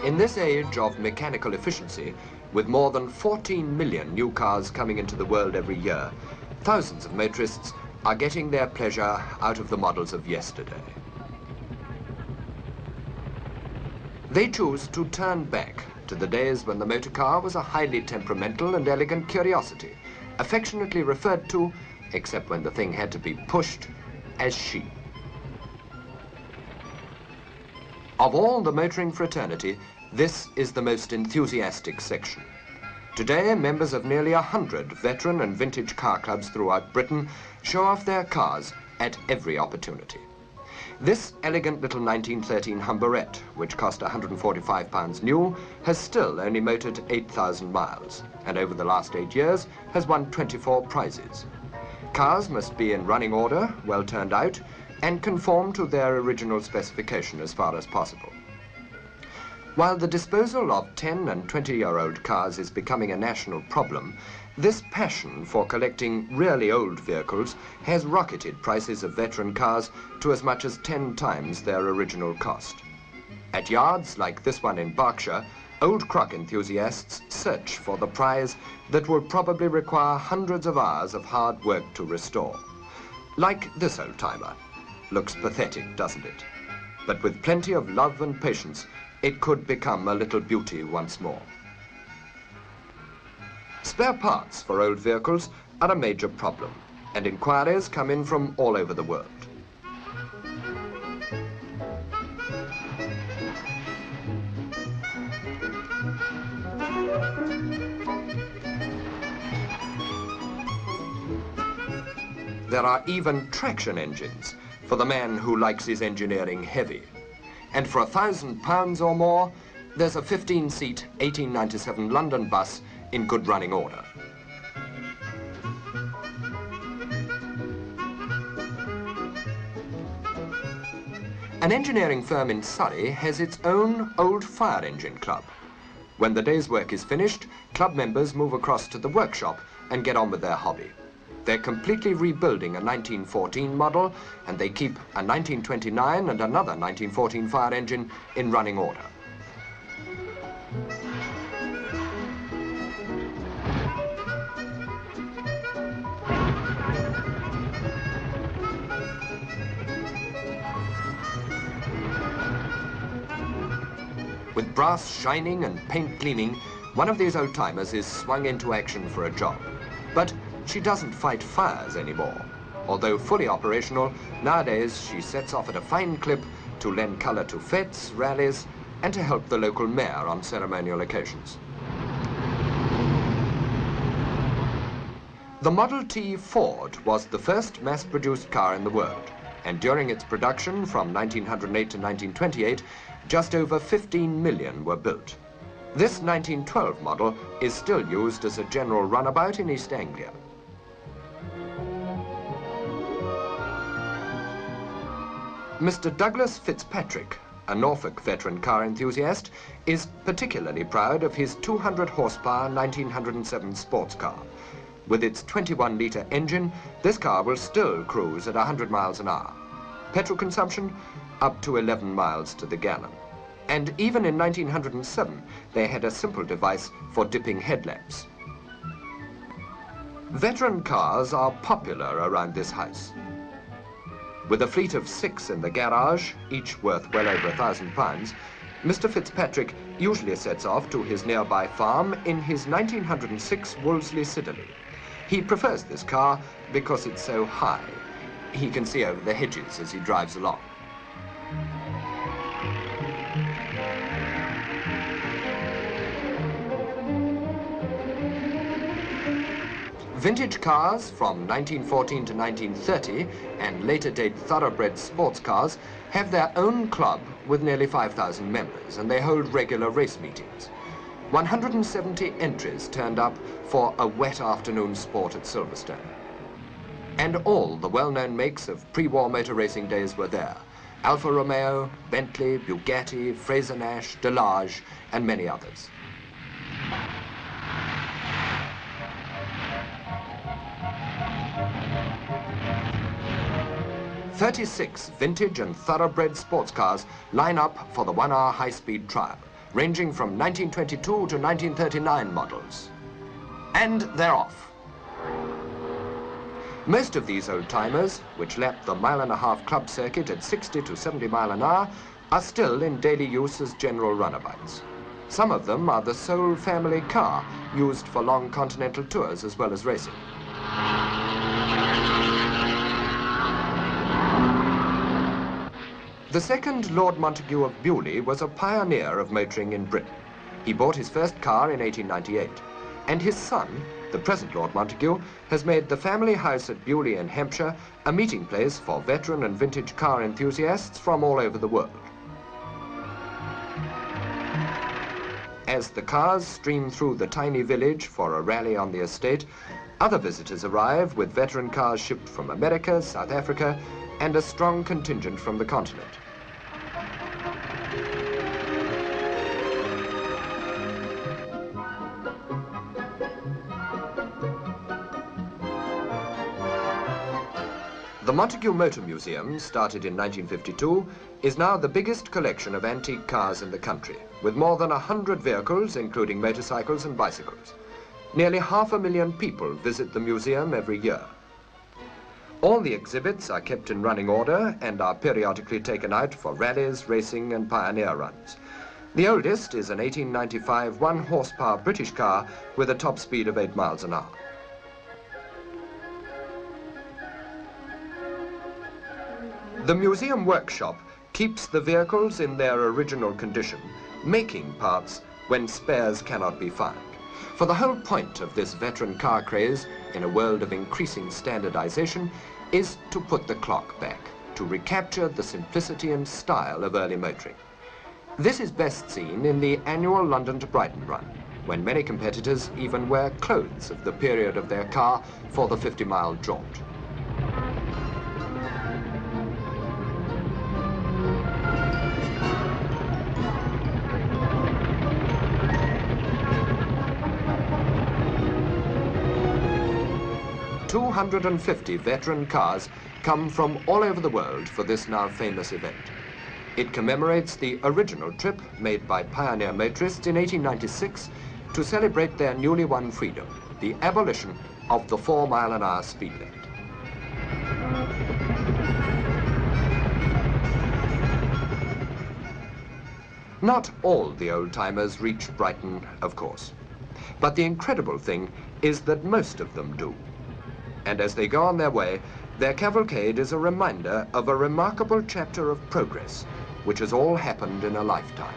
In this age of mechanical efficiency, with more than 14 million new cars coming into the world every year, thousands of motorists are getting their pleasure out of the models of yesterday. They choose to turn back to the days when the motor car was a highly temperamental and elegant curiosity, affectionately referred to, except when the thing had to be pushed, as she. Of all the motoring fraternity, this is the most enthusiastic section. Today, members of nearly 100 veteran and vintage car clubs throughout Britain show off their cars at every opportunity. This elegant little 1913 Humberette, which cost £145 new, has still only motored 8,000 miles, and over the last 8 years has won 24 prizes. Cars must be in running order, well turned out, and conform to their original specification as far as possible. While the disposal of 10 and 20-year-old cars is becoming a national problem, this passion for collecting really old vehicles has rocketed prices of veteran cars to as much as 10 times their original cost. At yards like this one in Berkshire, old crock enthusiasts search for the prize that will probably require hundreds of hours of hard work to restore. Like this old-timer. Looks pathetic, doesn't it? But with plenty of love and patience, it could become a little beauty once more. Spare parts for old vehicles are a major problem, and inquiries come in from all over the world. There are even traction engines for the man who likes his engineering heavy. And for £1,000 or more, there's a 15-seat 1897 London bus in good running order. An engineering firm in Surrey has its own old fire engine club. When the day's work is finished, club members move across to the workshop and get on with their hobby. They're completely rebuilding a 1914 model, and they keep a 1929 and another 1914 fire engine in running order. With brass shining and paint gleaming, one of these old-timers is swung into action for a job. But she doesn't fight fires anymore. Although fully operational, nowadays she sets off at a fine clip to lend colour to fetes, rallies, and to help the local mayor on ceremonial occasions. The Model T Ford was the first mass-produced car in the world, and during its production from 1908 to 1928, just over 15 million were built. This 1912 model is still used as a general runabout in East Anglia. Mr. Douglas Fitzpatrick, a Norfolk veteran car enthusiast, is particularly proud of his 200 horsepower 1907 sports car. With its 21-litre engine, this car will still cruise at 100 miles an hour. Petrol consumption, up to 11 miles to the gallon. And even in 1907, they had a simple device for dipping headlamps. Veteran cars are popular around this house. With a fleet of 6 in the garage, each worth well over £1,000, Mr. Fitzpatrick usually sets off to his nearby farm in his 1906 Wolseley Siddeley. He prefers this car because it's so high. He can see over the hedges as he drives along. Vintage cars from 1914 to 1930 and later date thoroughbred sports cars have their own club with nearly 5,000 members, and they hold regular race meetings. 170 entries turned up for a wet afternoon sport at Silverstone. And all the well-known makes of pre-war motor racing days were there. Alfa Romeo, Bentley, Bugatti, Fraser-Nash, Delage, and many others. "36 vintage and thoroughbred sports cars line up for the 1-hour high-speed trial, ranging from 1922 to 1939 models. And they're off. Most of these old-timers, which lap the mile-and-a-half club circuit at 60 to 70 mile an hour, are still in daily use as general runabouts. Some of them are the sole family car, used for long continental tours as well as racing. The second Lord Montague of Bewley was a pioneer of motoring in Britain. He bought his first car in 1898, and his son, the present Lord Montague, has made the family house at Bewley in Hampshire a meeting place for veteran and vintage car enthusiasts from all over the world. As the cars stream through the tiny village for a rally on the estate, other visitors arrive with veteran cars shipped from America, South Africa, and a strong contingent from the continent. The Montague Motor Museum, started in 1952, is now the biggest collection of antique cars in the country, with more than 100 vehicles, including motorcycles and bicycles. Nearly 500,000 people visit the museum every year. All the exhibits are kept in running order and are periodically taken out for rallies, racing and pioneer runs. The oldest is an 1895 one-horsepower British car with a top speed of 8 miles an hour. The museum workshop keeps the vehicles in their original condition, making parts when spares cannot be found. For the whole point of this veteran car craze, in a world of increasing standardization, is to put the clock back, to recapture the simplicity and style of early motoring. This is best seen in the annual London to Brighton run, when many competitors even wear clothes of the period of their car for the 50-mile jaunt. "250 veteran cars come from all over the world for this now famous event. It commemorates the original trip made by pioneer motorists in 1896 to celebrate their newly won freedom, the abolition of the 4-mile-an-hour speed limit. Not all the old-timers reach Brighton, of course, but the incredible thing is that most of them do. And as they go on their way, their cavalcade is a reminder of a remarkable chapter of progress, which has all happened in a lifetime.